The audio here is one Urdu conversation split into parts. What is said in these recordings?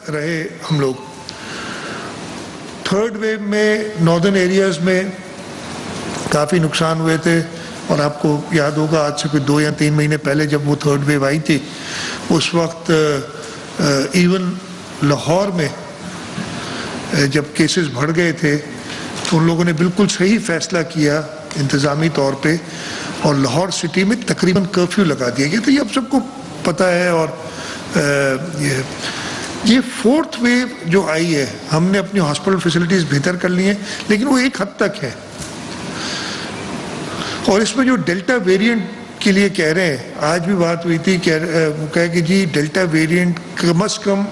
رہے ہم لوگ. تھرڈ ویو میں ناردرن ایریاز میں کافی نقصان ہوئے تھے، اور آپ کو یاد ہوگا آج سے کوئی 2 یا 3 مہینے پہلے جب وہ تھرڈ ویو آئی تھی، اس وقت ایون لاہور میں جب کیسز بڑھ گئے تھے تو ان لوگوں نے بالکل صحیح فیصلہ کیا انتظامی طور پہ، اور لاہور سٹی میں تقریباً کرفیو لگا دیا گیا. تو یہ اب سب کو پتہ ہے. اور یہ فورتھ ویو جو آئی ہے، ہم نے اپنی ہاسپٹل فیسلٹیز بہتر کر لی ہیں، لیکن وہ ایک حد تک ہے. اور اس میں جو ڈیلٹا ویریئنٹ کے لیے کہہ رہے ہیں، آج بھی بات ہوئی تھی کہ جی ڈیلٹا ویریئنٹ کم از کم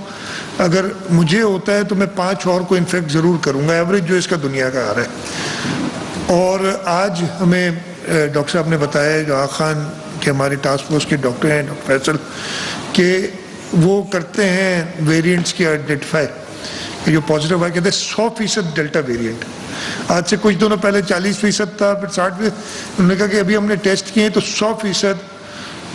اگر مجھے ہوتا ہے تو میں 5 اور کو انفیکٹ ضرور کروں گا، ایوریج جو اس کا دنیا کا آ رہا ہے. اور آج ہمیں ڈاکٹر صاحب نے بتایا، جو آغا خان کے ہمارے ٹاسک فورس کے ڈاکٹر ہیں، ڈاکٹر فیصل، کہ وہ کرتے ہیں ویریئنٹس کی آئیڈینٹیفائی، کہ جو پازیٹیو آئے کہتے ہیں 100% ڈیلٹا ویریئنٹ. آج سے کچھ دنوں پہلے 40% تھا، پھر 60%. انہوں نے کہا کہ ابھی ہم نے ٹیسٹ کیے تو 100%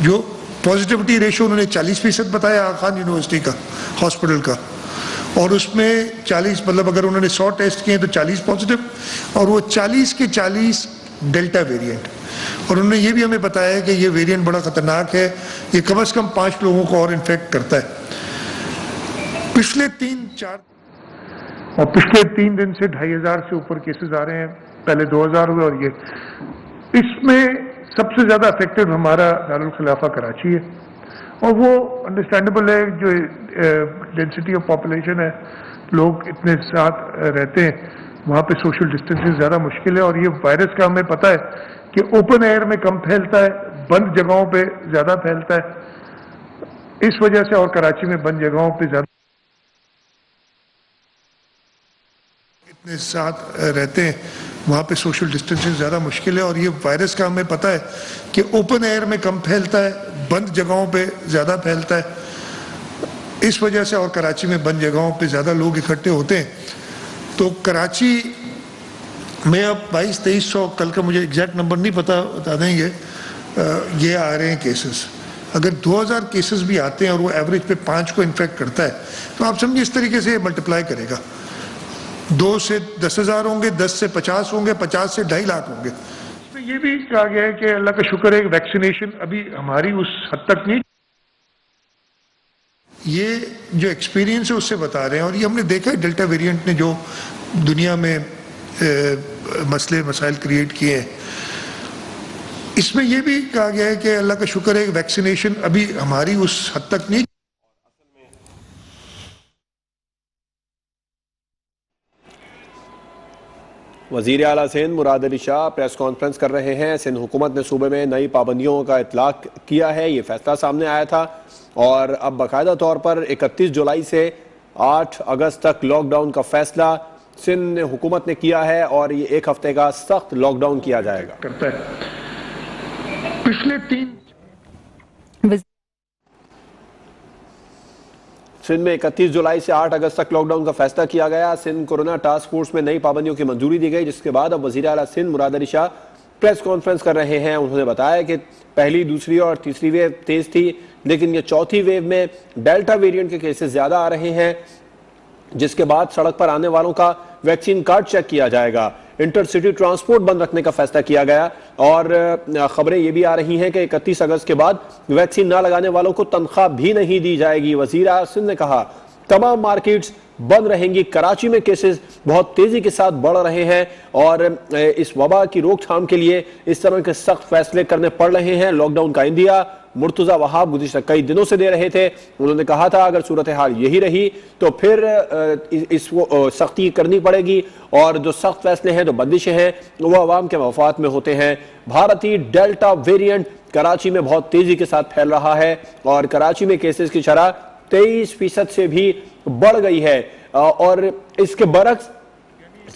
جو پازیٹیوٹی ریشو انہوں نے 40% بتایا آغا خان یونیورسٹی کا ہاسپٹل کا، اور اس میں 40 مطلب اگر انہوں نے 100 ٹیسٹ کیے تو 40 پازیٹیو، اور وہ 40 کے 40 ڈیلٹا ویریئنٹ. اور انہوں نے یہ بھی ہمیں بتایا کہ یہ ویریئنٹ بڑا خطرناک ہے، یہ کم از کم 5 لوگوں کو اور انفیکٹ کرتا ہے. پچھلے 3 دن سے 2500 سے اوپر کیسز آ رہے ہیں. پہلے 2000 ہوئے، اور یہ اس میں سب سے زیادہ افیکٹڈ ہمارا دارالخلافہ کراچی ہے. اور وہ انڈرسٹینڈیبل ہے، جو ڈینسٹی آف پاپولیشن ہے، لوگ اتنے ساتھ رہتے ہیں، وہاں پہ سوشل ڈسٹینسنگ زیادہ مشکل ہے. اور یہ وائرس کا ہمیں پتہ ہے کہ اوپن ایئر میں کم پھیلتا ہے، بند جگہوں پہ زیادہ پھیلتا ہے. اس وجہ سے، اور کراچی میں بند جگہوں پہ زیادہ اتنے ساتھ رہتے ہیں، وہاں پہ سوشل ڈسٹینسنگ زیادہ مشکل ہے. اور یہ وائرس کا ہمیں پتہ ہے کہ اوپن ایئر میں کم پھیلتا ہے، بند جگہوں پہ زیادہ پھیلتا ہے. اس وجہ سے، اور کراچی میں بند جگہوں پہ زیادہ لوگ اکٹھے ہوتے ہیں. تو کراچی میں اب 2200-2300، کل کا مجھے ایگزیکٹ نمبر نہیں پتا، بتا دیں گے، یہ آ رہے ہیں کیسز. اگر 2000 کیسز بھی آتے ہیں اور وہ ایوریج پہ 5 کو انفیکٹ کرتا ہے، تو آپ سمجھیں اس طریقے سے ملٹیپلائی کرے گا. 2 سے 10,000 ہوں گے، 10 سے 50 ہوں گے، 50 سے 2.5 لاکھ ہوں گے. اس میں یہ بھی کہا گیا ہے کہ اللہ کا شکر ہے کہ ویکسینیشن ابھی ہماری اس حد تک نہیں. یہ جو ایکسپیرینس ہے اس سے بتا رہے ہیں، اور یہ ہم نے دیکھا ہے ڈیلٹا ویریئنٹ نے جو دنیا میں مسائل کریٹ کیے ہیں. اس میں یہ بھی کہا گیا ہے کہ اللہ کا شکر ہے کہ ویکسینیشن ابھی ہماری اس حد تک نہیں. وزیر اعلیٰ سندھ مراد علی شاہ پریس کانفرنس کر رہے ہیں. سندھ حکومت نے صوبے میں نئی پابندیوں کا اطلاق کیا ہے. یہ فیصلہ سامنے آیا تھا، اور اب باقاعدہ طور پر 31 جولائی سے 8 اگست تک لاک ڈاؤن کا فیصلہ سندھ حکومت نے کیا ہے، اور یہ 1 ہفتے کا سخت لاک ڈاؤن کیا جائے گا. پچھلے 3 سندھ میں 31 جولائی سے 8 اگست تک لاک ڈاؤن کا فیصلہ کیا گیا. سندھ کورونا ٹاسک فورس میں نئی پابندیوں کی منظوری دی گئی، جس کے بعد اب وزیر اعلیٰ سندھ مراد علی شاہ پریس کانفرنس کر رہے ہیں. انہوں نے بتایا کہ پہلی، دوسری اور تیسری ویو تیز تھی، لیکن یہ چوتھی ویو میں ڈیلٹا ویریئنٹ کے کیسز زیادہ آ رہے ہیں، جس کے بعد سڑک پر آنے والوں کا ویکسین کارڈ چیک کیا جائے گا. انٹر سٹی ٹرانسپورٹ بند رکھنے کا فیصلہ کیا گیا، اور خبریں یہ بھی آ رہی ہیں کہ 31 اگست کے بعد ویکسین نہ لگانے والوں کو تنخواہ بھی نہیں دی جائے گی. وزیر اعظم سندھ نے کہا تمام مارکیٹس بند رہیں گی. کراچی میں کیسز بہت تیزی کے ساتھ بڑھ رہے ہیں، اور اس وبا کی روک تھام کے لیے اس طرح کے سخت فیصلے کرنے پڑ رہے ہیں. لاک ڈاؤن کا عندیہ مرتضی وہاب گزشتہ کئی دنوں سے دے رہے تھے. انہوں نے کہا تھا اگر صورتحال یہی رہی تو پھر اس کو سختی کرنی پڑے گی، اور جو سخت فیصلے ہیں، جو بندشیں ہیں، وہ عوام کے مفاد میں ہوتے ہیں. بھارتی ڈیلٹا ویریئنٹ کراچی میں بہت تیزی کے ساتھ پھیل رہا ہے، اور کراچی میں کیسز کی شرح 23% سے بھی بڑھ گئی ہے. اور اس کے برعکس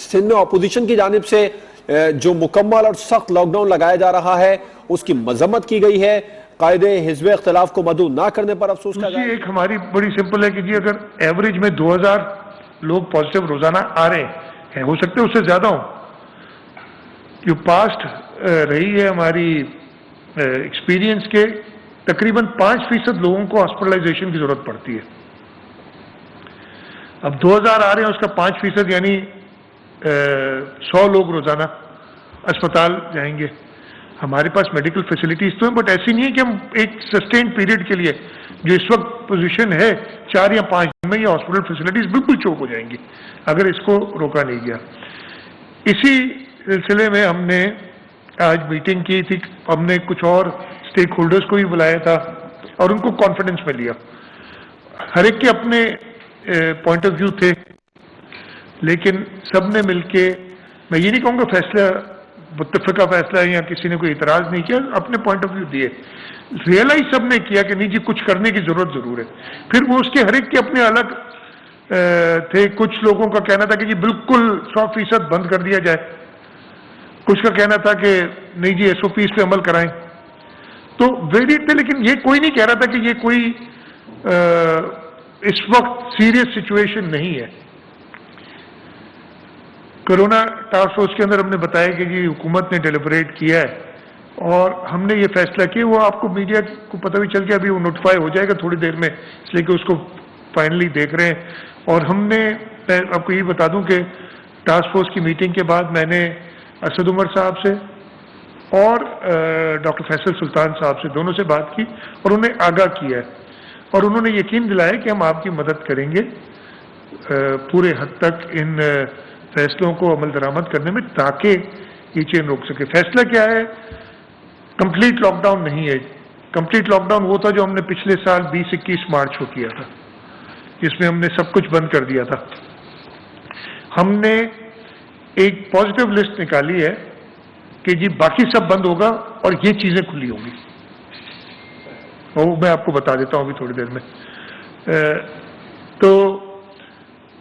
سندھ میں اپوزیشن کی جانب سے جو مکمل اور سخت لاک ڈاؤن لگایا جا رہا ہے اس کی مذمت کی گئی ہے. قائد حزب اختلاف کو مدعو نہ کرنے پر افسوس کا ایک ہماری بڑی سمپل ہے کہ جی اگر ایوریج میں 2000 لوگ پازیٹیو روزانہ آ رہے ہیں، ہو سکتے ہیں اس سے زیادہ ہوں. جو پاسٹ رہی ہے ہماری ایکسپیرینس کے، تقریباً 5% لوگوں کو ہاسپٹلائزیشن کی ضرورت پڑتی ہے. اب 2000 آ رہے ہیں، اس کا 5% یعنی 100 لوگ روزانہ اسپتال جائیں گے. ہمارے پاس میڈیکل فیسلٹیز تو ہیں، بٹ ایسی نہیں ہے کہ ہم ایک سسٹینڈ پیریڈ کے لیے جو اس وقت پوزیشن ہے 4 یا 5 دن میں یہ ہاسپٹل فیسلٹیز بالکل چوک ہو جائیں گی اگر اس کو روکا نہیں گیا. اسی سلسلے میں ہم نے آج میٹنگ کی تھی. ہم نے کچھ اور اسٹیک ہولڈرز کو بھی بلایا تھا اور ان کو کانفیڈنس میں لیا. ہر ایک کے اپنے پوائنٹ آف ویو تھے، لیکن سب نے مل کے، میں یہ نہیں کہوں گا فیصلہ متفقہ فیصلہ ہے یا کسی نے کوئی اعتراض نہیں کیا، اپنے پوائنٹ آف ویو دیے. ریئلائز سب نے کیا کہ نہیں جی کچھ کرنے کی ضرور ہے. پھر وہ اس کے ہر ایک کے اپنے الگ تھے. کچھ لوگوں کا کہنا تھا کہ جی بالکل 100% بند کر دیا جائے، کچھ کا کہنا تھا کہ نہیں جی SOPs پہ عمل کرائیں. تو ویریڈ تھے، لیکن یہ کوئی نہیں کہہ رہا تھا کہ یہ کوئی اس وقت سیریس سچویشن نہیں ہے. کرونا ٹاسک فورس کے اندر ہم نے بتایا کہ جی حکومت نے ڈیلیبریٹ کیا ہے اور ہم نے یہ فیصلہ کیا. وہ آپ کو میڈیا کو پتہ بھی چل گیا، ابھی وہ نوٹیفائی ہو جائے گا تھوڑی دیر میں، اس لیے کہ اس کو فائنلی دیکھ رہے ہیں. اور ہم نے، میں آپ کو یہ بتا دوں کہ ٹاسک فورس کی میٹنگ کے بعد میں نے اسد عمر صاحب سے اور ڈاکٹر فیصل سلطان صاحب سے، دونوں سے بات کی اور انہیں آگاہ کیا ہے اور انہوں نے یقین دلایا کہ ہم آپ کی مدد کریں گے پورے حد تک ان فیصلوں کو عمل درآمد کرنے میں تاکہ یہ چین روک سکے. فیصلہ کیا ہے؟ کمپلیٹ لاک ڈاؤن نہیں ہے. کمپلیٹ لاک ڈاؤن وہ تھا جو ہم نے پچھلے سال 20-21 مارچ کو کیا تھا، جس میں ہم نے سب کچھ بند کر دیا تھا. ہم نے ایک پازیٹیو لسٹ نکالی ہے کہ جی باقی سب بند ہوگا اور یہ چیزیں کھلی ہوں گی، وہ میں آپ کو بتا دیتا ہوں ابھی تھوڑی دیر میں. تو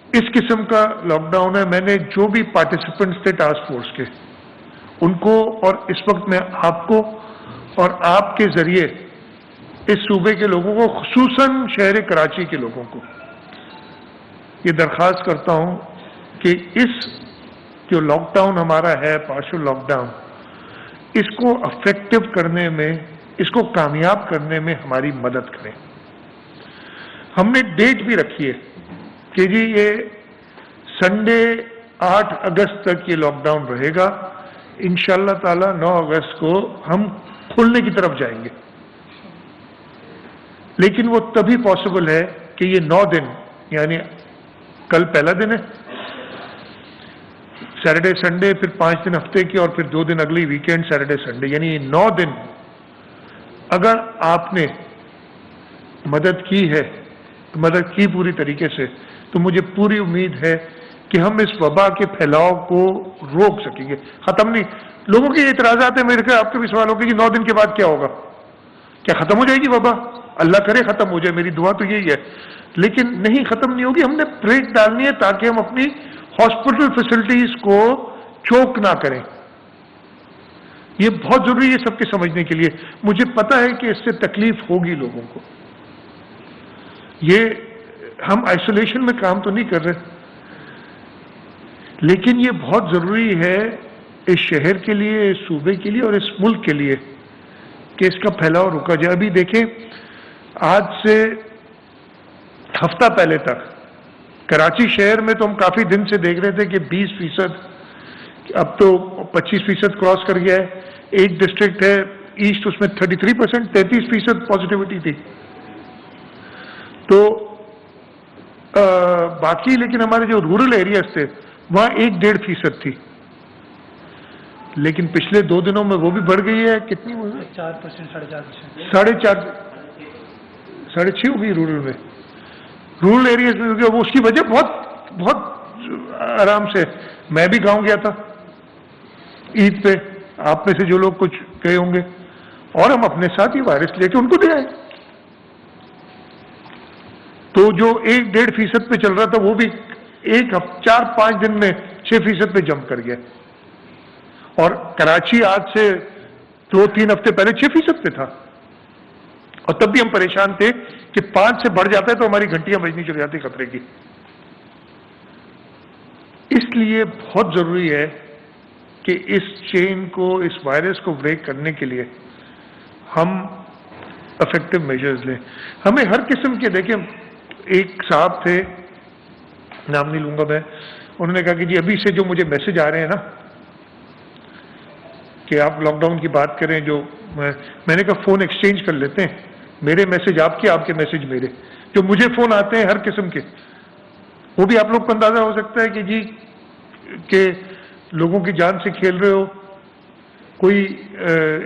اس قسم کا لاک ڈاؤن ہے. میں نے جو بھی پارٹیسپینٹس تھے ٹاسک فورس کے ان کو، اور اس وقت میں آپ کو اور آپ کے ذریعے اس صوبے کے لوگوں کو، خصوصاً شہر کراچی کے لوگوں کو یہ درخواست کرتا ہوں کہ اس جو لاک ڈاؤن ہمارا ہے، پارشل لاک ڈاؤن، اس کو افیکٹو کرنے میں، اس کو کامیاب کرنے میں ہماری مدد کریں. ہم نے ڈیٹ بھی رکھی ہے کہ جی یہ سنڈے 8 اگست تک یہ لاک ڈاؤن رہے گا. انشاءاللہ تعالی 9 اگست کو ہم کھلنے کی طرف جائیں گے، لیکن وہ تبھی پاسبل ہے کہ یہ 9 دن، یعنی کل پہلا دن ہے، سیٹرڈے سنڈے، پھر 5 دن ہفتے کی، اور پھر 2 دن اگلی ویکینڈ سیٹرڈے سنڈے، یعنی 9 دن اگر آپ نے مدد کی ہے، مدد کی پوری طریقے سے، تو مجھے پوری امید ہے کہ ہم اس وبا کے پھیلاؤ کو روک سکیں گے. ختم نہیں. لوگوں کے اعتراضات ہیں، میرے خیال آپ کے بھی سوال ہوگا کہ 9 دن کے بعد کیا ہوگا؟ کیا ختم ہو جائے گی وبا؟ اللہ کرے ختم ہو جائے، میری دعا تو یہی ہے، لیکن نہیں ختم نہیں ہوگی. ہم نے بریک ڈالنی ہے تاکہ ہم اپنی ہاسپٹل فیسلٹیز کو چوک نہ کریں. یہ بہت ضروری ہے سب کے سمجھنے کے لیے. مجھے پتا ہے کہ اس سے تکلیف ہوگی لوگوں کو. یہ ہم آئسولیشن میں کام تو نہیں کر رہے، لیکن یہ بہت ضروری ہے اس شہر کے لیے، اس صوبے کے لیے اور اس ملک کے لیے کہ اس کا پھیلاؤ روکا جائے. ابھی دیکھیں، آج سے ہفتہ پہلے تک کراچی شہر میں تو ہم کافی دن سے دیکھ رہے تھے کہ 20%، اب تو 25% کراس کر گیا ہے. ایک ڈسٹرکٹ ہے ایسٹ، اس میں 33%، 33% پازیٹیوٹی تھی. تو باقی لیکن ہمارے جو رورل ایریاز تھے وہاں 1-1.5% تھی، لیکن پچھلے 2 دنوں میں وہ بھی بڑھ گئی ہے. کتنی؟ 4%، 4.5%، 6.5 ہو گئی رورل میں، رورل ایریاز میں. وہ اس کی وجہ بہت آرام سے، میں بھی گاؤں گیا تھا عید پہ، آپ میں سے جو لوگ کچھ گئے ہوں گے، اور ہم اپنے ساتھ ہی وائرس لے کے ان کو دے آئے. تو جو 1-1.5% پہ چل رہا تھا وہ بھی 4-5 دن میں 6% پہ جمپ کر گیا. اور کراچی آج سے 2-3 ہفتے پہلے 6% پہ تھا، اور تب بھی ہم پریشان تھے کہ 5 سے بڑھ جاتا ہے تو ہماری گھنٹیاں بجنی چل جاتی خطرے کی. اس لیے بہت ضروری ہے کہ اس چین کو، اس وائرس کو بریک کرنے کے لیے ہم افیکٹو میجرز لیں. ہمیں ہر قسم کے، دیکھیں ایک صاحب تھے نام نہیں لوں گا میں، انہوں نے کہا کہ جی ابھی سے جو مجھے میسج آ رہے ہیں نا کہ آپ لاک ڈاؤن کی بات کریں، جو میں نے کہا فون ایکسچینج کر لیتے ہیں، میرے میسج آپ کے، آپ کے میسج میرے، جو مجھے فون آتے ہیں ہر قسم کے، وہ بھی آپ لوگ کو اندازہ ہو سکتا ہے کہ جی کہ لوگوں کی جان سے کھیل رہے ہو، کوئی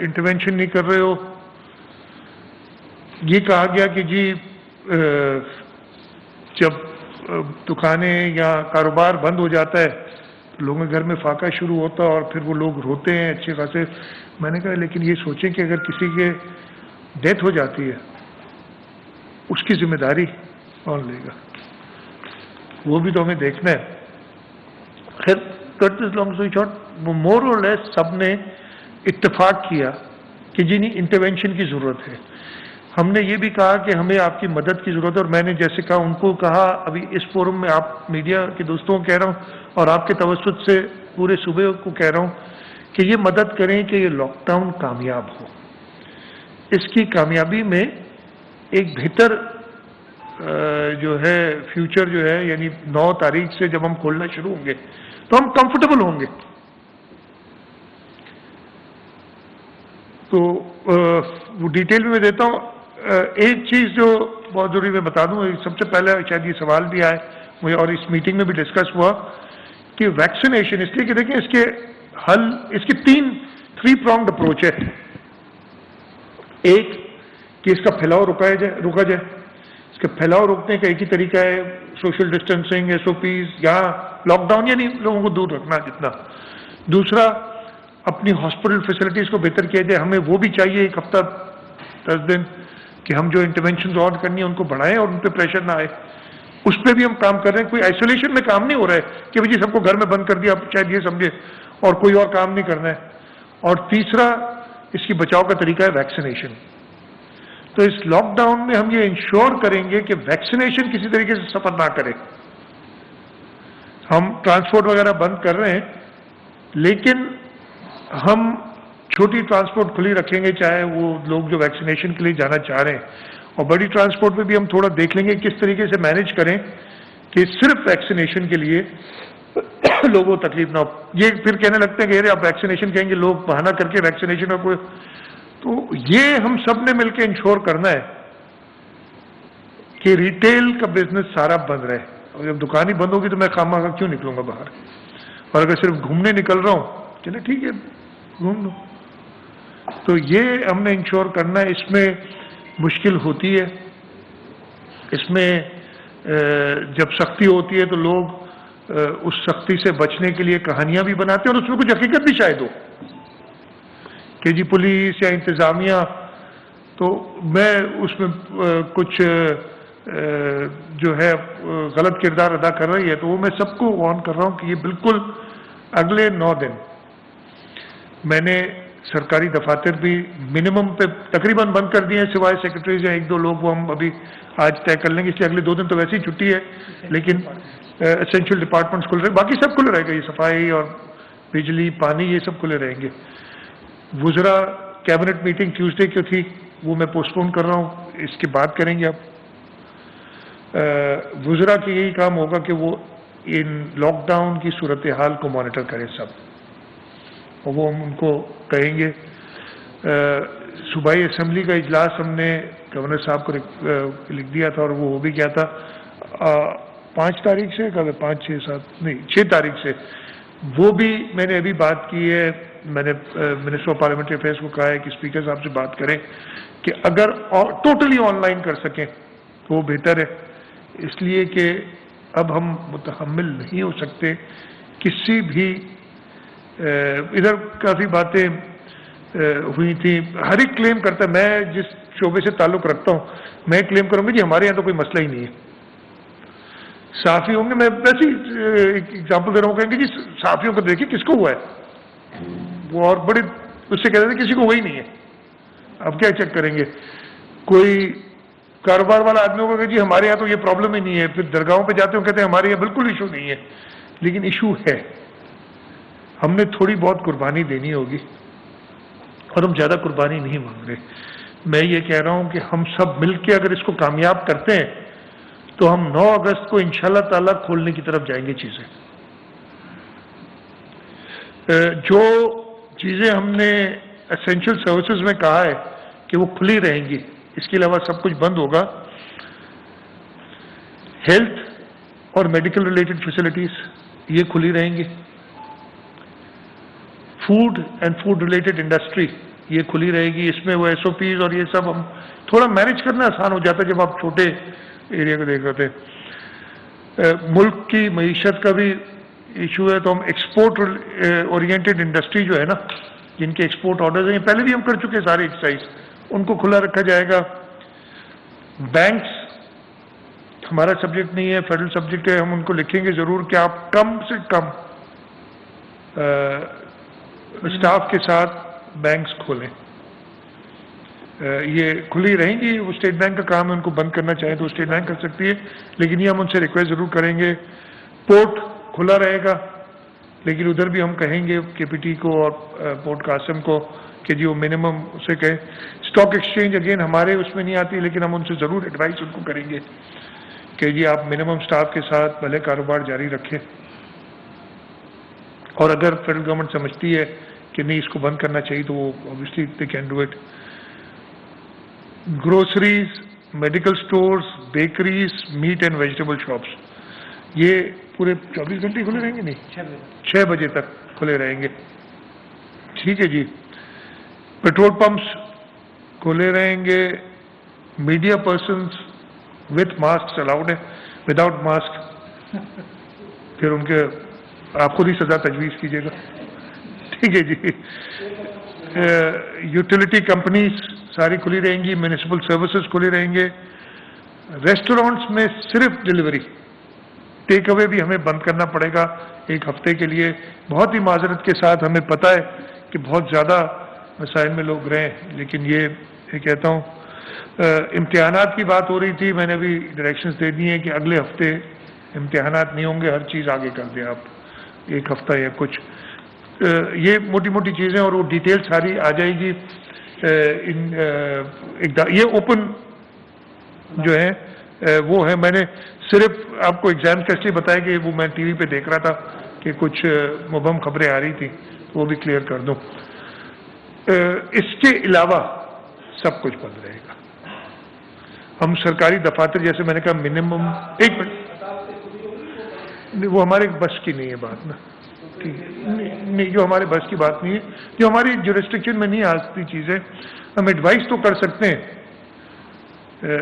انٹرونشن نہیں کر رہے ہو۔ یہ کہا گیا کہ جی جب دکانیں یا کاروبار بند ہو جاتا ہے تو لوگوں کے گھر میں فاقہ شروع ہوتا ہے اور پھر وہ لوگ روتے ہیں اچھے خاصے۔ میں نے کہا لیکن یہ سوچیں کہ اگر کسی کے ڈیتھ ہو جاتی ہے اس کی ذمہ داری کون لے گا، وہ بھی تو ہمیں دیکھنا ہے۔ خیر کٹ دس لانگ اسٹوری شارٹ، مور اور لیس سب نے اتفاق کیا کہ جی نہیں انٹرونشن کی ضرورت ہے۔ ہم نے یہ بھی کہا کہ ہمیں آپ کی مدد کی ضرورت ہے، اور میں نے جیسے کہا ان کو کہا ابھی اس فورم میں آپ میڈیا کے دوستوں کو کہہ رہا ہوں اور آپ کے توسط سے پورے صوبے کو کہہ رہا ہوں کہ یہ مدد کریں کہ یہ لاک ڈاؤن کامیاب ہو۔ اس کی کامیابی میں ایک بہتر جو ہے فیوچر جو ہے، یعنی 9 تاریخ سے جب ہم کھولنا شروع ہوں گے تو ہم کمفرٹیبل ہوں گے۔ تو وہ ڈیٹیل میں دیتا ہوں۔ ایک چیز جو بہت ضروری میں بتا دوں، سب سے پہلے شاید یہ سوال بھی آئے مجھے اور اس میٹنگ میں بھی ڈسکس ہوا کہ ویکسینیشن، اس لیے کہ دیکھیں اس کے حل، اس کی 3 پرانگڈ اپروچ ہے۔ ایک کہ اس کا پھیلاؤ روکا جائے، اس کا پھیلاؤ روکنے کا ایک ہی طریقہ ہے سوشل ڈسٹینسنگ، SOPs، یا لاک ڈاؤن، یعنی لوگوں کو دور رکھنا جتنا۔ دوسرا اپنی ہاسپٹل فیسلٹیز کو بہتر کیا جائے، ہمیں وہ بھی چاہیے 1 ہفتہ 10 دن کہ ہم جو انٹرونشنز اور کرنی ہیں ان کو بڑھائیں اور ان پہ پریشر نہ آئے۔ اس پہ بھی ہم کام کر رہے ہیں۔ کوئی آئسولیشن میں کام نہیں ہو رہا ہے کہ جی سب کو گھر میں بند کر دیا، آپ شاید یہ سمجھے اور کوئی اور کام نہیں کرنا ہے۔ اور تیسرا اس کی بچاؤ کا طریقہ ہے ویکسینیشن۔ تو اس لاک ڈاؤن میں ہم یہ انشور کریں گے کہ ویکسینیشن کسی طریقے سے سفر نہ کرے۔ ہم ٹرانسپورٹ وغیرہ بند کر رہے ہیں لیکن ہم چھوٹی ٹرانسپورٹ کھلی رکھیں گے، چاہے وہ لوگ جو ویکسینیشن کے لیے جانا چاہ رہے ہیں، اور بڑی ٹرانسپورٹ میں بھی ہم تھوڑا دیکھ لیں گے کس طریقے سے مینیج کریں کہ صرف ویکسینیشن کے لیے لوگوں کو تکلیف نہ ہو۔ یہ پھر کہنے لگتے ہیں کہ ارے آپ ویکسینیشن کہیں گے، لوگ بہانہ کر کے ویکسینیشن کا کوئی، تو یہ ہم سب نے مل کے انشور کرنا ہے کہ ریٹیل کا بزنس سارا بند رہے۔ اور جب دکان ہی بند ہوگی تو میں خواہ کیوں نکلوں گا باہر، اور اگر صرف گھومنے نکل رہا ہوں چلے ٹھیک ہے گھوم لو۔ تو یہ ہم نے انشور کرنا ہے۔ اس میں مشکل ہوتی ہے، اس میں جب سختی ہوتی ہے تو لوگ اس سختی سے بچنے کے لیے کہانیاں بھی بناتے ہیں، اور اس میں کچھ حقیقت بھی شاید ہو کہ جی پولیس یا انتظامیہ، تو میں اس میں کچھ جو ہے غلط کردار ادا کر رہی ہے، تو وہ میں سب کو وارن کر رہا ہوں کہ یہ بالکل اگلے 9 دن میں نے سرکاری دفاتر بھی منیمم پہ تقریباً بند کر دیے ہیں، سوائے سیکرٹریز یا 1-2 لوگ وہ ہم ابھی آج طے کر لیں گے، اس لیے اگلے 2 دن تو ویسے ہی چھٹی ہے، لیکن اسینشیل ڈپارٹمنٹس کھل رہے ہیں، باقی سب کھلے رہے گا، یہ صفائی اور بجلی پانی یہ سب کھلے رہیں گے۔ وزراء کیبنٹ میٹنگ ٹیوزڈے کی تھی، وہ میں پوسٹ پون کر رہا ہوں، اس کی بات کریں گے اب۔ وزراء کی یہی کام ہوگا کہ وہ ان لاک ڈاؤن کی صورتحال کو مانیٹر کریں سب، اور وہ ہم ان کو کہیں گے۔ صوبائی اسمبلی کا اجلاس ہم نے گورنر صاحب کو لکھ دیا تھا اور وہ ہو بھی گیا تھا 5 تاریخ سے، 5 6 7 نہیں 6 تاریخ سے۔ وہ بھی میں نے ابھی بات کی ہے، میں نے منسٹر آف پارلیمنٹری افیئرس کو کہا ہے کہ اسپیکر صاحب سے بات کریں کہ اگر ٹوٹلی آن لائن کر سکیں تو وہ بہتر ہے، اس لیے کہ اب ہم متحمل نہیں ہو سکتے کسی بھی ادھر کافی باتیں ہوئی تھیں، ہر ایک کلیم کرتا ہے، میں جس شعبے سے تعلق رکھتا ہوں میں کلیم کروں گا جی ہمارے یہاں تو کوئی مسئلہ ہی نہیں ہے۔ صحافی ہوں گے، میں ویسے ایک ایگزامپل دے رہا ہوں، کہیں گے جی صحافیوں کو دیکھیے کس کو ہوا ہے، وہ اور بڑے اس سے کہتے تھے کسی کو وہی نہیں ہے، اب کیا چیک کریں گے۔ کوئی کاروبار والا آدمی ہوگا کہ جی ہمارے یہاں تو یہ پرابلم ہی نہیں ہے، پھر درگاہوں پہ جاتے ہوں کہتے ہیں ہمارے یہاں بالکل ایشو نہیں ہے، لیکن ایشو ہے، ہم نے تھوڑی بہت قربانی دینی ہوگی اور ہم زیادہ قربانی نہیں مانگ رہے۔ میں یہ کہہ رہا ہوں کہ ہم سب مل کے اگر اس کو کامیاب کرتے ہیں تو ہم 9 اگست کو انشاءاللہ تعالیٰ کھولنے کی طرف جائیں گے چیزیں. جو چیزیں ہم نے اسینشل سروسز میں کہا ہے کہ وہ کھلی رہیں گی، اس کے علاوہ سب کچھ بند ہوگا. ہیلتھ اور میڈیکل ریلیٹڈ فیسلٹیز یہ کھلی رہیں گی. Food and food related industry یہ کھلی رہے گی. اس میں وہ ایس او پیز اور یہ سب ہم تھوڑا مینیج کرنا آسان ہو جاتا ہے جب آپ چھوٹے ایریا کو دیکھ رہے تھے. ملک کی معیشت کا بھی ایشو ہے، تو ہم ایکسپورٹ اورینٹڈ انڈسٹری جو ہے نا، جن کے ایکسپورٹ آرڈرز ہیں، پہلے بھی ہم کر چکے سارے ایکسرسائز، ان کو کھلا رکھا جائے گا. بینکس ہمارا سبجیکٹ نہیں ہے، فیڈرل سبجیکٹ ہے. ہم ان کو لکھیں گے ضرور کہ آپ کم سے کم اسٹاف کے ساتھ بینکس کھولیں. یہ کھلی رہیں گی. وہ اسٹیٹ بینک کا کام ہے، ان کو بند کرنا چاہے تو اسٹیٹ بینک کر سکتی ہے، لیکن یہ ہم ان سے ریکویسٹ ضرور کریں گے. پورٹ کھلا رہے گا، لیکن ادھر بھی ہم کہیں گے کے پی ٹی کو اور پورٹ قاسم کو کہ جی وہ منیمم اسے کہیں. اسٹاک ایکسچینج اگین ہمارے اس میں نہیں آتی، لیکن ہم ان سے ضرور ایڈوائس ان کو کریں گے کہ جی آپ منیمم اسٹاف کے ساتھ بھلے کاروبار جاری رکھیں. اور اگر فیڈرل گورنمنٹ سمجھتی ہے کہ نہیں اس کو بند کرنا چاہیے تو وہ obviously they can do it. Groceries, medical stores, bakeries, meat and vegetable shops یہ پورے 24 گھنٹے کھلے رہیں گے؟ نہیں، 6 بجے تک کھلے رہیں گے. ٹھیک ہے جی. پیٹرول پمپس کھلے رہیں گے. Media persons with mask allowed ہے، وداؤٹ ماسک پھر ان کے آپ خود ہی سزا تجویز کیجیے گا. ٹھیک ہے جی. یوٹیلیٹی کمپنیز ساری کھلی رہیں گی. میونسپل سروسز کھلی رہیں گے. ریسٹورینٹس میں صرف ڈلیوری، ٹیک اوے بھی ہمیں بند کرنا پڑے گا 1 ہفتے کے لیے. بہت ہی معذرت کے ساتھ، ہمیں پتہ ہے کہ بہت زیادہ مسائل میں لوگ رہیں، لیکن یہ کہتا ہوں. امتحانات کی بات ہو رہی تھی، میں نے بھی ڈائریکشنز دے دی ہیں کہ اگلے ہفتے امتحانات نہیں ہوں گے، ہر چیز آگے کر دیں آپ 1 ہفتہ یا کچھ. یہ موٹی موٹی چیزیں اور وہ ڈیٹیل ساری آ جائے گی. یہ اوپن جو ہے وہ ہے. میں نے صرف آپ کو ایگزام کا اس لیے بتایا کہ وہ میں ٹی وی پہ دیکھ رہا تھا کہ کچھ مبہم خبریں آ رہی تھیں، تو وہ بھی کلیئر کر دوں. اس کے علاوہ سب کچھ بند رہے گا. ہم سرکاری دفاتر جیسے میں نے کہا منیمم 1 منٹ، وہ ہمارے بس کی نہیں ہے بات نا. نہیں، جو ہمارے بس کی بات نہیں ہے، جو ہماری جورسڈکشن میں نہیں آتی چیزیں. ہم ایڈوائس تو کر سکتے ہیں،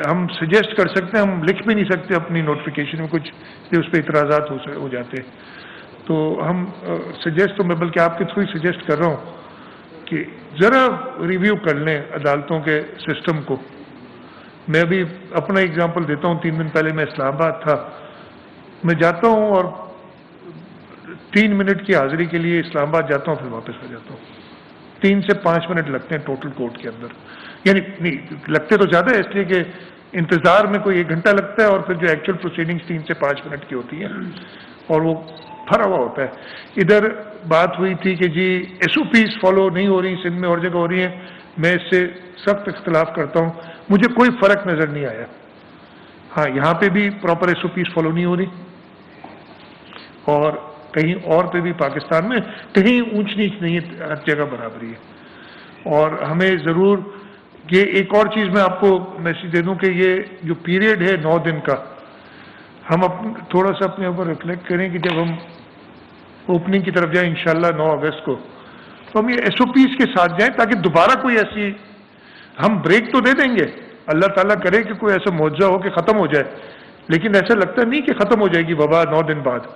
ہم سجیسٹ کر سکتے ہیں، ہم لکھ بھی نہیں سکتے اپنی نوٹیفیکیشن میں کچھ کہ اس پہ اعتراضات ہو جاتے ہیں. تو ہم سجیسٹ، تو میں بلکہ آپ کے تھرو ہی سجیسٹ کر رہا ہوں کہ ذرا ریویو کر لیں عدالتوں کے سسٹم کو. میں بھی اپنا ایگزامپل دیتا ہوں. 3 دن پہلے میں اسلام آباد تھا. میں جاتا ہوں اور 3 منٹ کی حاضری کے لیے اسلام آباد جاتا ہوں، پھر واپس آ جاتا ہوں. 3 سے 5 منٹ لگتے ہیں ٹوٹل کورٹ کے اندر. یعنی نہیں لگتے تو زیادہ ہے، اس لیے کہ انتظار میں کوئی 1 گھنٹہ لگتا ہے، اور پھر جو ایکچوئل پروسیڈنگز 3 سے 5 منٹ کی ہوتی ہیں، اور وہ بھرا ہوا ہوتا ہے. ادھر بات ہوئی تھی کہ جی ایس او پیز فالو نہیں ہو رہی سندھ میں، اور جگہ ہو رہی ہیں. میں اس سے سخت اختلاف کرتا ہوں. مجھے کوئی فرق نظر نہیں آیا. ہاں، یہاں پہ بھی proper S O Ps follow نہیں ہو رہی، اور کہیں اور پہ بھی پاکستان میں کہیں اونچ نیچ نہیں ہے، ہر جگہ برابری ہے. اور ہمیں ضرور یہ ایک اور چیز میں آپ کو میسج دے دوں کہ یہ جو پیریڈ ہے 9 دن کا، ہم تھوڑا سا اپنے اوپر ریفلیکٹ کریں کہ جب ہم اوپننگ کی طرف جائیں انشاءاللہ 9 اگست کو، تو ہم یہ ایس او پیز کے ساتھ جائیں تاکہ دوبارہ کوئی ایسی، ہم بریک تو دے دیں گے، اللہ تعالیٰ کرے کہ کوئی ایسا معجزہ ہو کہ ختم ہو جائے، لیکن ایسا لگتا نہیں کہ ختم ہو جائے گی وبا 9 دن بعد.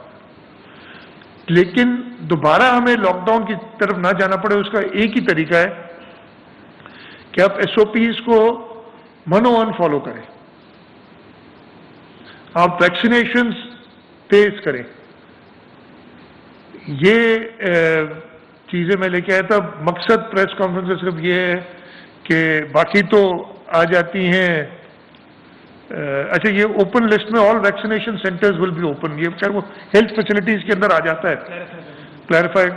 لیکن دوبارہ ہمیں لاک ڈاؤن کی طرف نہ جانا پڑے. اس کا ایک ہی طریقہ ہے کہ آپ ایس او پیز کو منوان فالو کریں، آپ ویکسینیشنز تیز کریں. یہ چیزیں میں لے کے آیا تھا. مقصد پریس کانفرنس کا صرف یہ ہے کہ باقی تو آ جاتی ہیں. اچھا، یہ اوپن لسٹ میں all vaccination centres will be open, یہ خیر وہ ہیلتھ فیسلٹیز کے اندر آ جاتا ہے. کلیریفائی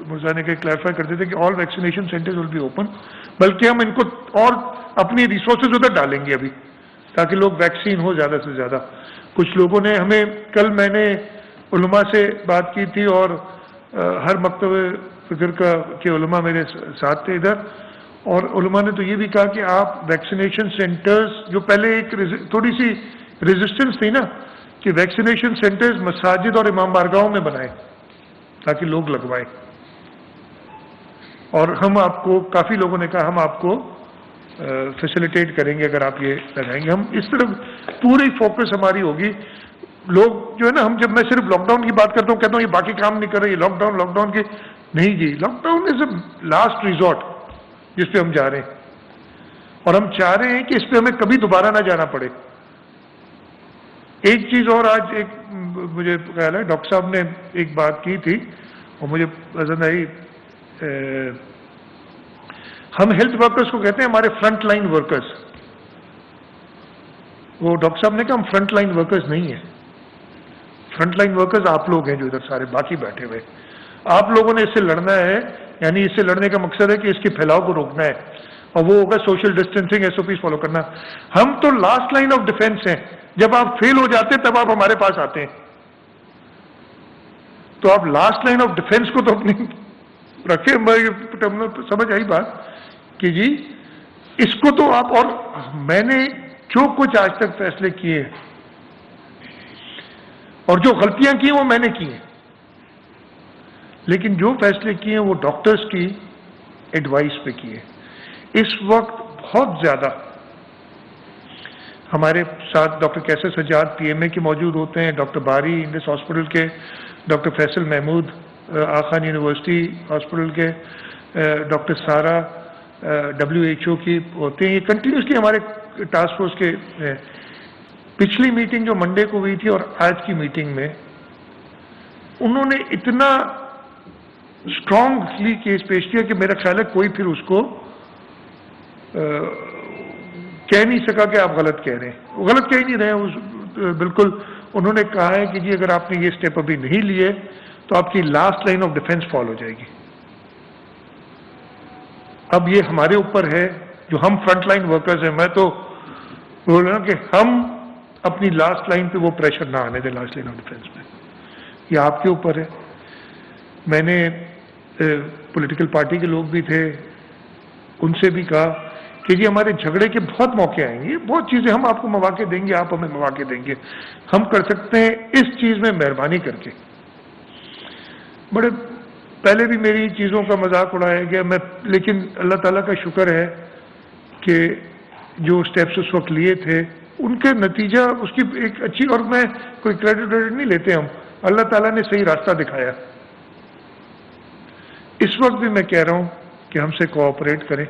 مرزا نے کلیریفائی کر دیتے کہ all vaccination centres will be open. بلکہ ہم ان کو اور اپنی ریسورسز ادھر ڈالیں گے ابھی، تاکہ لوگ ویکسین ہو زیادہ سے زیادہ. کچھ لوگوں نے ہمیں کل میں نے علماء سے بات کی تھی اور ہر مکتب فکر کے علماء میرے ساتھ تھے ادھر, اور علماء نے تو یہ بھی کہا کہ آپ ویکسینیشن سینٹرز, جو پہلے ایک تھوڑی سی ریزسٹنس تھی نا کہ ویکسینیشن سینٹرز مساجد اور امام بارگاہوں میں بنائیں تاکہ لوگ لگوائیں, اور ہم آپ کو, کافی لوگوں نے کہا ہم آپ کو فیسیلیٹیٹ کریں گے اگر آپ یہ لگائیں گے. ہم اس طرف پوری فوکس ہماری ہوگی. لوگ جو ہے نا, ہم جب میں صرف لاک ڈاؤن کی بات کرتا ہوں کہتا ہوں یہ باقی کام نہیں کر رہے, یہ لاک ڈاؤن کے نہیں جی, lockdown is a last resort جس پہ ہم جا رہے ہیں, اور ہم چاہ رہے ہیں کہ اس پہ ہمیں کبھی دوبارہ نہ جانا پڑے. ایک چیز اور آج ایک مجھے خیال ہے ڈاکٹر صاحب نے ایک بات کی تھی اور مجھے پسند آئی. ہم ہیلتھ ورکرز کو کہتے ہیں ہمارے فرنٹ لائن ورکرز. وہ ڈاکٹر صاحب نے کہا ہم فرنٹ لائن ورکرز نہیں ہیں. فرنٹ لائن ورکرز آپ لوگ ہیں جو ادھر سارے باقی بیٹھے ہوئے. آپ لوگوں نے اس سے لڑنا ہے, یعنی اس سے لڑنے کا مقصد ہے کہ اس کے پھیلاؤ کو روکنا ہے, اور وہ ہوگا social distancing, S O Ps follow کرنا. ہم تو لاسٹ لائن آف ڈیفینس ہیں. جب آپ فیل ہو جاتے ہیں تب آپ ہمارے پاس آتے ہیں. تو آپ لاسٹ لائن آف ڈیفینس کو تو اپنی رکھے. سمجھ آئی بات کہ جی اس کو تو آپ, اور میں نے جو کچھ آج تک فیصلے کیے اور جو غلطیاں کی وہ میں نے کی ہیں, لیکن جو فیصلے کیے ہیں وہ ڈاکٹرز کی ایڈوائس پہ کیے. اس وقت بہت زیادہ ہمارے ساتھ ڈاکٹر کیسر سجاد پی ایم اے کے موجود ہوتے ہیں, ڈاکٹر باری انڈس ہاسپٹل کے, doctor Faisal Mahmood Aga Khan university hospital کے, ڈاکٹر سارا WHO کی ہوتے ہیں. یہ کنٹینیوسلی ہمارے ٹاسک فورس کے. پچھلی میٹنگ جو منڈے کو ہوئی تھی اور آج کی میٹنگ میں انہوں نے اتنا اسٹرانگلی کیس پیش کیا کہ میرا خیال ہے کوئی پھر اس کو کہہ نہیں سکا کہ آپ غلط کہہ رہے ہیں. غلط کہہ نہیں رہے ہیں بالکل. انہوں نے کہا ہے کہ جی اگر آپ نے یہ سٹیپ ابھی نہیں لیے تو آپ کی لاسٹ لائن آف ڈیفینس فال ہو جائے گی. اب یہ ہمارے اوپر ہے جو ہم فرنٹ لائن ورکرز ہیں. میں تو بول رہا ہوں کہ ہم اپنی لاسٹ لائن پہ وہ پریشر نہ آنے دیں لاسٹ لائن آف ڈیفینس میں. یہ آپ کے اوپر ہے. میں نے پولیٹیکل پارٹی کے لوگ بھی تھے, ان سے بھی کہا کہ جی ہمارے جھگڑے کے بہت موقع آئیں گے, بہت چیزیں ہم آپ کو مواقع دیں گے, آپ ہمیں مواقع دیں گے. ہم کر سکتے ہیں اس چیز میں مہربانی کر کے. بڑے پہلے بھی میری چیزوں کا مذاق اڑایا گیا, لیکن اللہ تعالیٰ کا شکر ہے کہ جو سٹیپس اس وقت لیے تھے ان کے نتیجہ اس کی ایک اچھی, اور میں کوئی کریڈٹ نہیں لیتے ہم, اللہ تعالیٰ نے صحیح راستہ دکھایا. اس وقت بھی میں کہہ رہا ہوں کہ ہم سے کوآپریٹ کریں,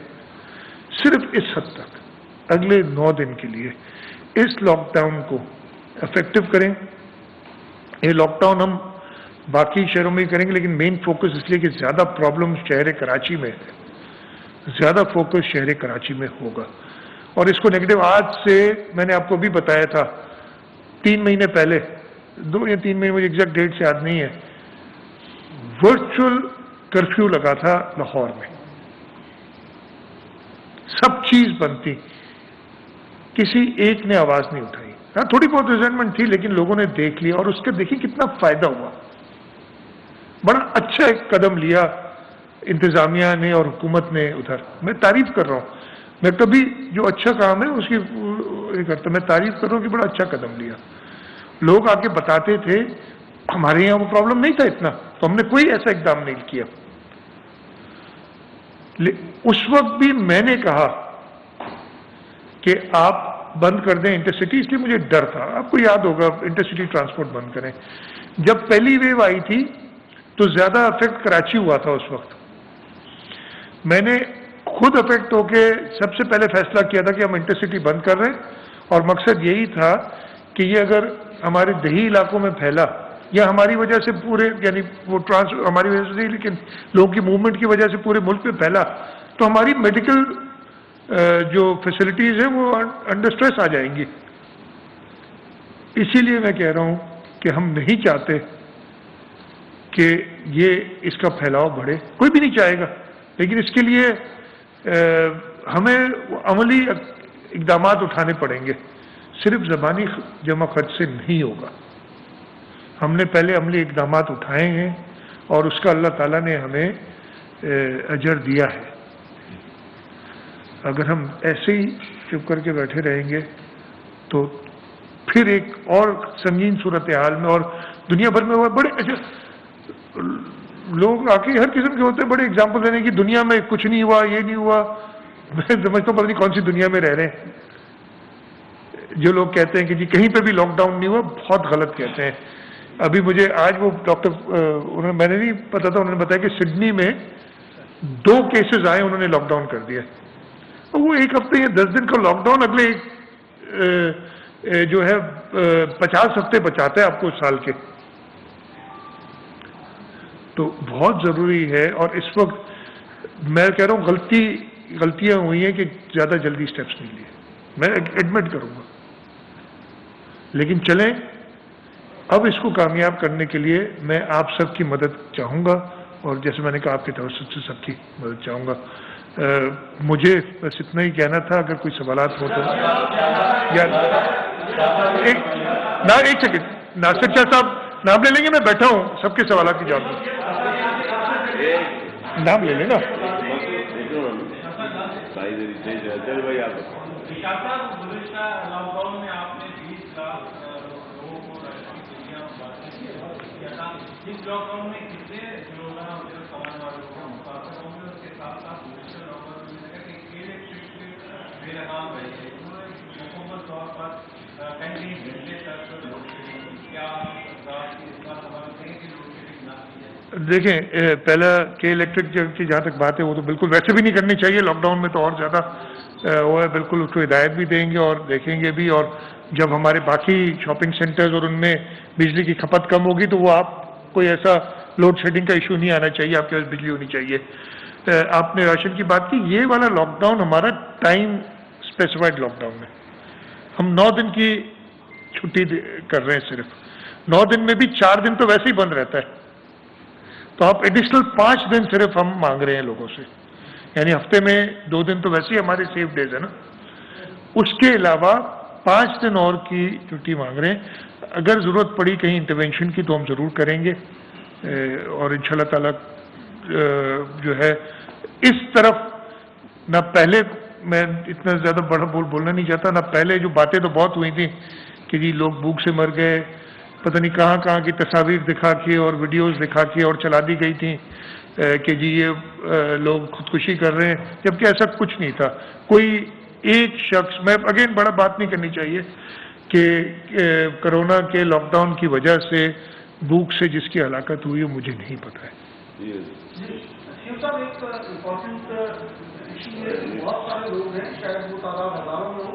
صرف اس حد تک اگلے 9 دن کے لیے اس لاک ڈاؤن کو افیکٹو کریں. یہ لاک ڈاؤن ہم باقی شہروں میں کریں گے, لیکن مین فوکس اس لیے کہ زیادہ پرابلم شہر کراچی میں ہے, زیادہ فوکس شہر کراچی میں ہوگا. اور اس کو نیگیٹو, آج سے میں نے آپ کو بھی بتایا تھا 3 مہینے پہلے, 2 یا 3 مہینے, مجھے ایگزیکٹ ڈیٹ سے یاد نہیں ہے, ورچوئل کرفیو لگا تھا لاہور میں. سب چیز بند تھی, کسی ایک نے آواز نہیں اٹھائی. ہاں تھوڑی بہت ریزنٹمنٹ تھی لیکن لوگوں نے دیکھ لیا, اور اس کے دیکھیں کتنا فائدہ ہوا. بڑا اچھا ایک قدم لیا انتظامیہ نے اور حکومت نے ادھر. میں تعریف کر رہا ہوں, میں کبھی جو اچھا کام ہے اس کی یہ کرتا, میں تعریف کر رہا ہوں کہ بڑا اچھا قدم لیا. لوگ آ کے بتاتے تھے ہمارے یہاں وہ پرابلم نہیں تھا اتنا, تو ہم نے کوئی ایسا اقدام نہیں کیا. اس وقت بھی میں نے کہا کہ آپ بند کر دیں انٹرسٹی, اس لیے مجھے ڈر تھا. آپ کو یاد ہوگا انٹرسٹی ٹرانسپورٹ بند کریں. جب پہلی ویو آئی تھی تو زیادہ افیکٹ کراچی ہوا تھا اس وقت. میں نے خود افیکٹ ہو کے سب سے پہلے فیصلہ کیا تھا کہ ہم انٹرسٹی بند کر رہے ہیں, اور مقصد یہی تھا کہ یہ اگر ہمارے دیہی علاقوں میں پھیلا یا ہماری وجہ سے پورے, یعنی وہ ہماری وجہ سے نہیں لیکن لوگوں کی موومنٹ کی وجہ سے پورے ملک میں پھیلا, تو ہماری میڈیکل جو فیسلٹیز ہیں وہ انڈر سٹریس آ جائیں گی. اسی لیے میں کہہ رہا ہوں کہ ہم نہیں چاہتے کہ یہ اس کا پھیلاؤ بڑھے, کوئی بھی نہیں چاہے گا, لیکن اس کے لیے ہمیں عملی اقدامات اٹھانے پڑیں گے. صرف زبانی جمع خرچ سے نہیں ہوگا. ہم نے پہلے عملی اقدامات اٹھائے ہیں اور اس کا اللہ تعالیٰ نے ہمیں اجر دیا ہے. اگر ہم ایسے ہی چپ کر کے بیٹھے رہیں گے تو پھر ایک اور سنگین صورتحال میں، اور دنیا بھر میں بڑے لوگ آ کے ہر قسم کے ہوتے ہیں، بڑے اگزامپل دینے کی دنیا میں کچھ نہیں ہوا، یہ نہیں ہوا. میں سمجھتا ہوں پتہ نہیں کون سی دنیا میں رہ رہے ہیں. جو لوگ کہتے ہیں کہ جی کہیں پہ بھی لاک ڈاؤن نہیں ہوا، بہت غلط کہتے ہیں. ابھی مجھے آج وہ ڈاکٹر میں نے نہیں پتا تھا، انہوں نے بتایا کہ سڈنی میں 2 کیسز آئے، انہوں نے لاک ڈاؤن کر دیا. وہ 1 ہفتے یا 10 دن کا لاک ڈاؤن اگلے جو ہے 50 ہفتے بچاتا ہے آپ کو سال کے. تو بہت ضروری ہے. اور اس وقت میں کہہ رہا ہوں غلطیاں ہوئی ہیں کہ زیادہ جلدی سٹیپس نہیں لیے، میں ایڈمٹ کروں گا. لیکن چلیں، اب اس کو کامیاب کرنے کے لیے میں آپ سب کی مدد چاہوں گا، اور جیسے میں نے کہا آپ کے توسط سے سب کی مدد چاہوں گا. مجھے بس اتنا ہی کہنا تھا. اگر کوئی سوالات ہو تو ایک سیکنڈ، ناصر شاہ صاحب نام لے لیں گے؟ میں بیٹھا ہوں، سب کے سوالات کی جواب دوں. نام لے لیں نا. دیکھیں، پہلا کہ الیکٹرک کی جہاں تک بات ہے وہ تو بالکل ویسے بھی نہیں کرنی چاہیے. لاک ڈاؤن میں تو اور زیادہ وہ ہے. بالکل اس کو ہدایت بھی دیں گے اور دیکھیں گے بھی. اور جب ہمارے باقی شاپنگ سینٹرز اور ان میں بجلی کی کھپت کم ہوگی تو وہ آپ کوئی ایسا لوڈ شیڈنگ کا ایشو نہیں آنا چاہیے، آپ کے پاس بجلی ہونی چاہیے. آپ نے راشن کی بات کی. یہ والا لاک ڈاؤن ہمارا ٹائم اسپیسیفائڈ لاک ڈاؤن ہے. ہم 9 دن کی چھٹی کر رہے ہیں. صرف 9 دن میں بھی 4 دن تو ویسے ہی بند رہتا ہے. تو آپ ایڈیشنل 5 دن صرف ہم مانگ رہے ہیں لوگوں سے. یعنی ہفتے میں 2 دن تو ویسے ہی ہمارے سیف ڈیز ہے نا. اس کے علاوہ 5 دن اور کی چھٹی مانگ رہے ہیں. اگر ضرورت پڑی کہیں انٹرونشن کی تو ہم ضرور کریں گے. اور انشاءاللہ تعالیٰ جو ہے اس طرف نہ پہلے، میں اتنا زیادہ بڑا بولنا نہیں چاہتا، نہ پہلے جو باتیں تو بہت ہوئی تھیں کہ جی لوگ بھوک سے مر گئے، پتہ نہیں کہاں کہاں کی تصاویر دکھا کے اور ویڈیوز دکھا کے اور چلا دی گئی تھیں کہ جی یہ لوگ خودکشی کر رہے ہیں، جبکہ ایسا کچھ نہیں تھا. کوئی ایک شخص، میں اگین بڑا بات نہیں کرنی چاہیے کہ کرونا کے لاک ڈاؤن کی وجہ سے بھوک سے جس کی ہلاکت ہوئی ہے مجھے نہیں پتہ ہے. ایک امپورٹنٹ ایشو ہے، بہت سارے لوگ ہیں، شاید وہ تعداد ہزاروں لوگ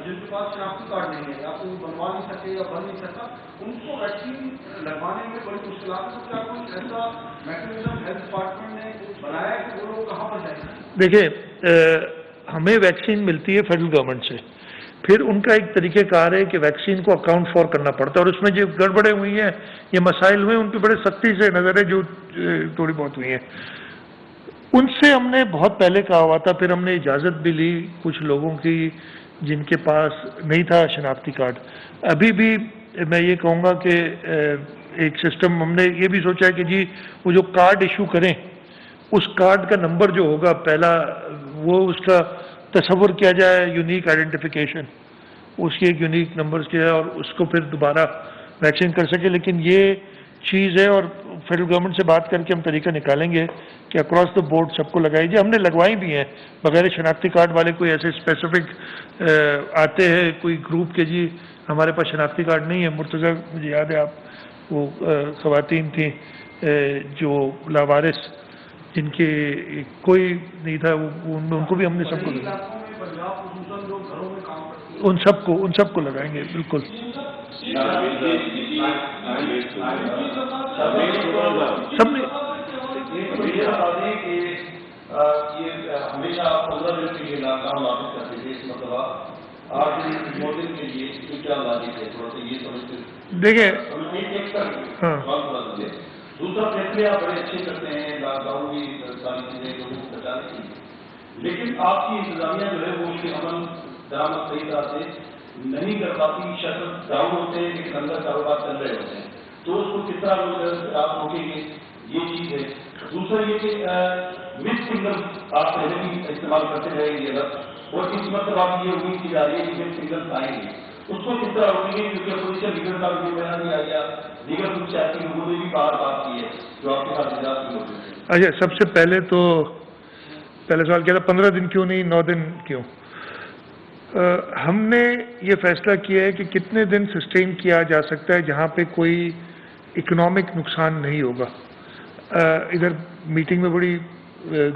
جن کے پاس شناختی کارڈ نہیں ہے، یا تو بنوا نہیں سکے یا بن نہیں سکتا، ان کو ویکسین لگوانے میں بڑی مشکلات ہے. کیا کوئی ایسا میکنزم ہیلتھ ڈپارٹمنٹ نے بنایا ہے کہ وہ لوگ کہاں پر جائیں گے؟ دیکھیں، ہمیں ویکسین ملتی ہے فیڈرل گورنمنٹ سے. پھر ان کا ایک طریقہ کار ہے کہ ویکسین کو اکاؤنٹ فار کرنا پڑتا ہے، اور اس میں جو گڑبڑیں ہوئی ہیں، یہ مسائل ہوئے، ان کی بڑے سختی سے نظر ہے جو تھوڑی بہت ہوئی ہیں. ان سے ہم نے بہت پہلے کہا ہوا تھا. پھر ہم نے اجازت بھی لی کچھ لوگوں کی جن کے پاس نہیں تھا شناختی کارڈ. ابھی بھی میں یہ کہوں گا کہ ایک سسٹم ہم نے یہ بھی سوچا ہے کہ جی وہ جو کارڈ ایشو کریں اس کارڈ کا نمبر جو ہوگا پہلا وہ اس کا تصور کیا جائے یونیک آئیڈینٹیفیکیشن، اس کی ایک یونیک نمبر کیا ہے اور اس کو پھر دوبارہ ویکسین کر سکے. لیکن یہ چیز ہے اور فیڈرل گورنمنٹ سے بات کر کے ہم طریقہ نکالیں گے کہ اکراس دا بورڈ سب کو لگائی جائے. ہم نے لگوائی بھی ہیں بغیر شناختی کارڈ والے. کوئی ایسے اسپیسیفک آتے ہیں کوئی گروپ کے جی ہمارے پاس شناختی کارڈ نہیں ہے. مرتضی مجھے یاد ہے آپ وہ خواتین تھیں جو لاوارث جن کے کوئی نہیں تھا، ان کو بھی ہم نے سب کو ان سب کو لگائیں گے. بالکل سب نے ہمیشہ 15 دن کے لیے لاک ڈاؤن واپس کرتے تھے، اس مرتبہ 8 دن 9 دن کے لیے کیا لاگی ہے، تھوڑا سا یہ سمجھتے دیکھیں. دوسرا فیصلے آپ بڑے اچھے کرتے ہیں، لاک ڈاؤن کی ساری چیزیں لوگوں کو بچانے کی، لیکن آپ کی انتظامیہ جو ہے وہ اس کے عمل درآمد صحیح طرح سے نہیں کر پاتی، شٹر ڈاؤن ہوتے ہیں لیکن اندر کاروبار چل رہے ہوتے ہیں، تو اس کو کس طرح آپ روکیں گے، یہ چیز ہے. دوسرا یہ کہ مکس سگنل آپ پہلے بھی استعمال کرتے رہیں گے اور اس مرتبہ آپ یہ امید کی جا رہی ہے کہ مکس سگنل آئیں گے، اس کو کس طرح روکیں گے، کیونکہ اپوزیشن لیڈر کا بھی بیان نہیں آیا، دیگر کچھ سیاسی لوگوں نے بھی بار بات کی ہے جو آپ کے ساتھ اجلاس میں ہوتے ہیں. اچھا، سب سے پہلے تو پہلا سوال کیا تھا 15 دن کیوں نہیں 9 دن کیوں؟ ہم نے یہ فیصلہ کیا ہے کہ کتنے دن سسٹین کیا جا سکتا ہے جہاں پہ کوئی اکنامک نقصان نہیں ہوگا. ادھر میٹنگ میں بڑی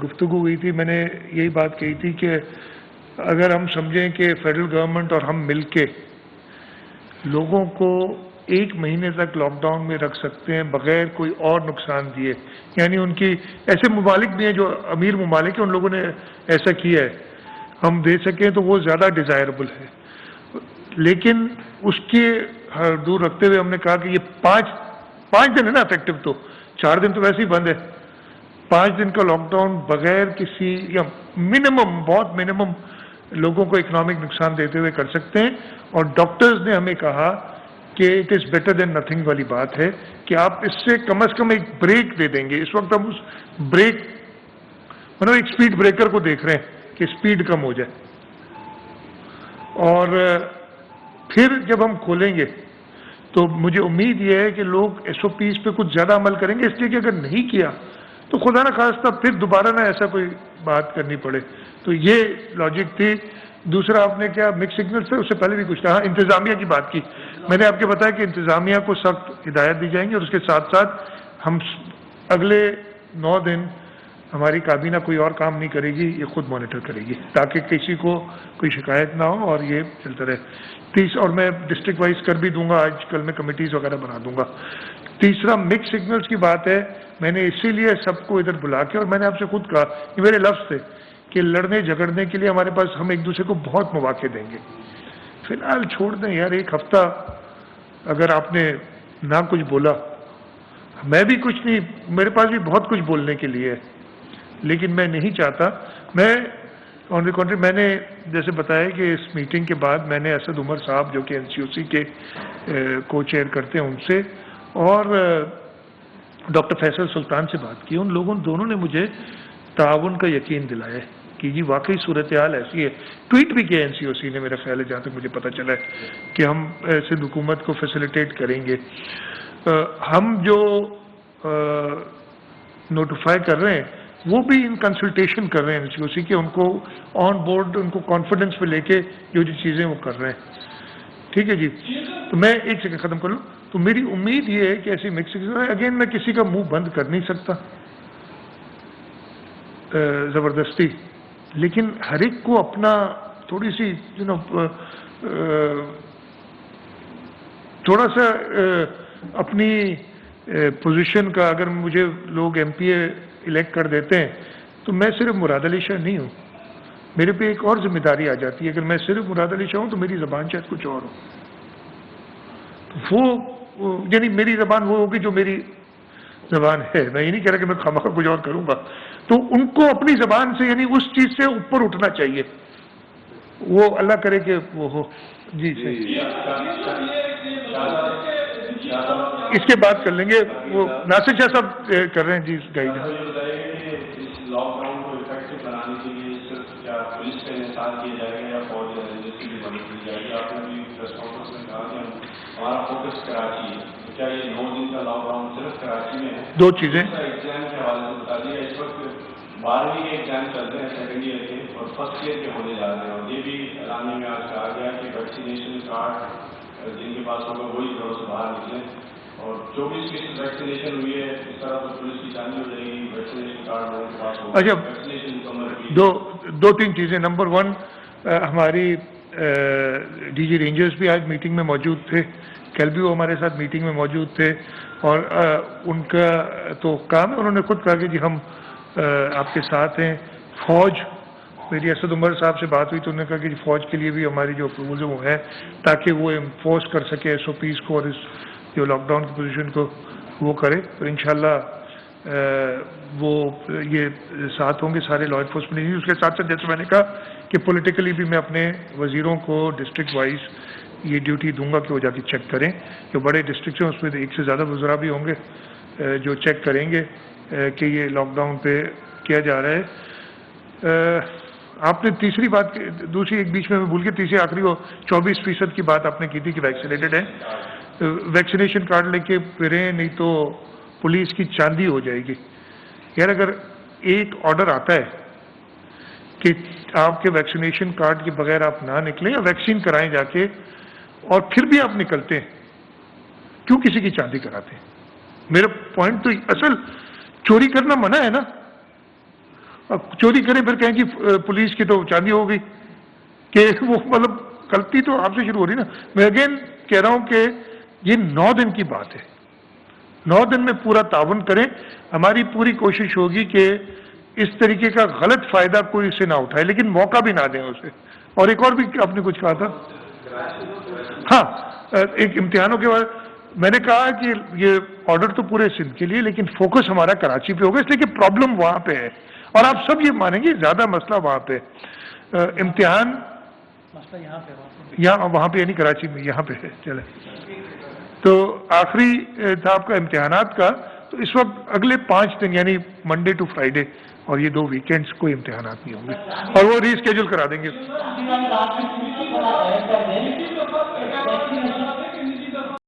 گفتگو ہوئی تھی، میں نے یہی بات کہی تھی کہ اگر ہم سمجھیں کہ فیڈرل گورنمنٹ اور ہم مل کے لوگوں کو 1 مہینے تک لاک ڈاؤن میں رکھ سکتے ہیں بغیر کوئی اور نقصان دیے، یعنی ان کی ایسے ممالک بھی ہیں جو امیر ممالک ہیں، ان لوگوں نے ایسا کیا ہے، ہم دے سکیں تو وہ زیادہ ڈیزائربل ہے. لیکن اس کے دور رکھتے ہوئے ہم نے کہا کہ یہ 5 دن ہے نا افیکٹو، تو 4 دن تو ویسے ہی بند ہے. 5 دن کا لاک ڈاؤن بغیر کسی یا منیمم بہت منیمم لوگوں کو اکنامک نقصان دیتے ہوئے کر سکتے ہیں. اور ڈاکٹرز نے ہمیں کہا کہ it is better than nothing والی بات ہے کہ آپ اس سے کم از کم ایک بریک دے دیں گے. اس وقت ہم اس بریک مطلب ایک سپیڈ بریکر کو دیکھ رہے ہیں کہ سپیڈ کم ہو جائے. اور پھر جب ہم کھولیں گے تو مجھے امید یہ ہے کہ لوگ ایس او پیز پہ کچھ زیادہ عمل کریں گے، اس لیے کہ اگر نہیں کیا تو خدا نہ خواستہ پھر دوبارہ نہ ایسا کوئی بات کرنی پڑے. تو یہ لاجک تھی. دوسرا آپ نے کیا مکس سگنل سے اس سے پہلے بھی کچھ کہا، انتظامیہ کی بات کی. میں نے آپ کے بتایا کہ انتظامیہ کو سخت ہدایت دی جائیں گی اور اس کے ساتھ ساتھ ہم اگلے 9 دن ہماری کابینہ کوئی اور کام نہیں کرے گی، یہ خود مانیٹر کرے گی تاکہ کسی کو کوئی شکایت نہ ہو اور یہ چلتا رہے. اور میں ڈسٹرکٹ وائز کر بھی دوں گا، آج کل میں کمیٹیز وغیرہ بنا دوں گا. تیسرا مکس سگنلز کی بات ہے، میں نے اسی لیے سب کو ادھر بلا کے، اور میں نے آپ سے خود کہا، یہ میرے لفظ تھے کہ لڑنے جھگڑنے کے لیے ہمارے پاس ہم ایک دوسرے کو بہت مواقع دیں گے. فی الحال چھوڑ دیں یار، 1 ہفتہ اگر آپ نے نہ کچھ بولا، میں بھی کچھ نہیں، میرے پاس بھی بہت کچھ بولنے کے لیے ہے، لیکن میں نہیں چاہتا. میں آن دی کنٹری میں نے جیسے بتایا کہ اس میٹنگ کے بعد میں نے اسد عمر صاحب جو کہ این سی او سی کے کو چیئر کرتے ہیں ان سے اور ڈاکٹر فیصل سلطان سے بات کی. ان لوگوں دونوں نے مجھے تعاون کا یقین دلایا ہے کہ جی واقعی صورتحال ایسی ہے. ٹویٹ بھی کیا این سی او سی نے، میرا خیال ہے جہاں تک مجھے پتہ چلا ہے کہ ہم سندھ حکومت کو فیسیلیٹیٹ کریں گے. ہم جو نوٹیفائی کر رہے ہیں وہ بھی ان کنسلٹیشن کر رہے ہیں این سی او سی کے، ان کو آن بورڈ، ان کو کانفیڈنس پہ لے کے جو چیزیں وہ کر رہے ہیں. ٹھیک ہے جی. تو میں ایک سیکنڈ ختم کر لوں. تو میری امید یہ ہے کہ ایسی مکسنگ، اگین میں کسی کا منہ بند کر نہیں سکتا زبردستی، لیکن ہر ایک کو اپنا تھوڑی سی تھوڑا سا اپنی پوزیشن کا، اگر مجھے لوگ ایم پی اے الیکٹ کر دیتے ہیں تو میں صرف مراد علی شاہ نہیں ہوں، میرے پہ ایک اور ذمہ داری آ جاتی ہے. اگر میں صرف مراد علی شاہ ہوں تو میری زبان شاید کچھ اور ہو، وہ یعنی میری زبان وہ ہوگی جو میری زبان ہے. میں یہ نہیں کہہ رہا کہ میں خامخواہ کچھ اور کروں گا. تو ان کو اپنی زبان سے یعنی اس چیز سے اوپر اٹھنا چاہیے، وہ اللہ کرے کہ وہ ہو. جی اس کے بعد کر لیں گے، وہ ناصر شاہ صاحب کر رہے ہیں. جی گائیڈ لاک ڈاؤن کو افیکٹو بنانے کے لیے صرف کیا پولیس کا انحصار کیا جائے گا یا فوج یا ریلوے کی بھی مدد کی جائے گی؟ آپ نے بھی پریس کانفرنس میں کہا کہ ہمارا فوکس کراچی ہے، تو کیا یہ 9 دن کا لاک ڈاؤن صرف کراچی میں ہے؟ 2 چیزیں ایگزام کے حوالے سے بتا دیجیے. اس وقت 12ویں کے ایگزام چلتے ہیں، سیکنڈ ایئر کے اور فرسٹ ایئر کے ہونے جا رہے ہیں، اور یہ بھی اعلامیہ میں آج کہا گیا کہ ویکسینیشن کارڈ جن کے پاس ہوگا وہی گھروں سے باہر نکلیں. اور 24 فیصد ویکسینیشن ہوئی ہے، اس طرح تو پولیس کی جانی ہو جائے گی. ویکسینیشن کارڈ لوگوں کے پاس ہوگا. اچھا، ویکسینیشن مکمل ہوئی. 2-3 چیزیں. نمبر 1، ہماری ڈی جی رینجرز بھی آج میٹنگ میں موجود تھے، کل بھی وہ ہمارے ساتھ میٹنگ میں موجود تھے، اور ان کا تو کام ہے، انہوں نے خود کہا کہ جی ہم آپ کے ساتھ ہیں. فوج، میری اسد عمر صاحب سے بات ہوئی تو انہوں نے کہا کہ جی فوج کے لیے بھی ہماری جو اپروولز ہیں وہ ہیں تاکہ وہ انفورس کر سکے ایس او پیز کو اور اس جو لاک ڈاؤن کی پوزیشن کو وہ کرے. تو انشاءاللہ وہ یہ ساتھ ہوں گے سارے لا انفورسمنٹ. اس کے ساتھ ساتھ جیسے میں نے کہا کہ پولیٹیکلی بھی میں اپنے وزیروں کو ڈسٹرکٹ وائز یہ ڈیوٹی دوں گا کہ وہ جا کے چیک کریں، جو بڑے ڈسٹرکٹ ہیں اس میں ایک سے زیادہ وزراء بھی ہوں گے جو چیک کریں گے کہ یہ لاک ڈاؤن پہ کیا جا رہا ہے۔ آپ نے تیسری بات، دوسری ایک بیچ میں بھول کے تیسری آخری وہ 24% کی بات آپ نے کی تھی کہ ویکسینیٹڈ ہیں، ویکسینیشن کارڈ لے کے پھریں نہیں تو پولیس کی چاندی ہو جائے گی۔ یار اگر ایک آرڈر آتا ہے کہ آپ کے ویکسینیشن کارڈ کے بغیر آپ نہ نکلیں یا ویکسین کرائیں جا کے، اور پھر بھی آپ نکلتے ہیں، کیوں کسی کی چاندی کراتے ہیں؟ میرا پوائنٹ تو اصل چوری کرنا منع ہے نا، چوری کریں پھر کہیں کہ پولیس کی تو چاندی ہو گئی، کہ وہ مطلب غلطی تو آپ سے شروع ہو رہی نا۔ میں اگین کہہ رہا ہوں کہ یہ 9 دن کی بات ہے، 9 دن میں پورا تعاون کریں، ہماری پوری کوشش ہوگی کہ اس طریقے کا غلط فائدہ کوئی اسے نہ اٹھائے، لیکن موقع بھی نہ دیں اسے۔ اور ایک اور بھی آپ نے کچھ کہا تھا، ہاں ایک امتحانوں کے بعد میں نے کہا کہ یہ آرڈر تو پورے سندھ کے لیے، لیکن فوکس ہمارا کراچی پہ ہوگا، اس لیے کہ پرابلم وہاں پہ ہے، اور آپ سب یہ مانیں گے زیادہ مسئلہ وہاں پہ امتحان یہاں وہاں پہ یعنی کراچی میں، یہاں پہ ہے۔ چلے تو آخری تھا آپ کا امتحانات کا، تو اس وقت اگلے 5 دن یعنی منڈے ٹو فرائیڈے اور یہ 2 ویکینڈز کوئی امتحانات نہیں ہوں گے، اور وہ ری اسکیجول کرا دیں گے۔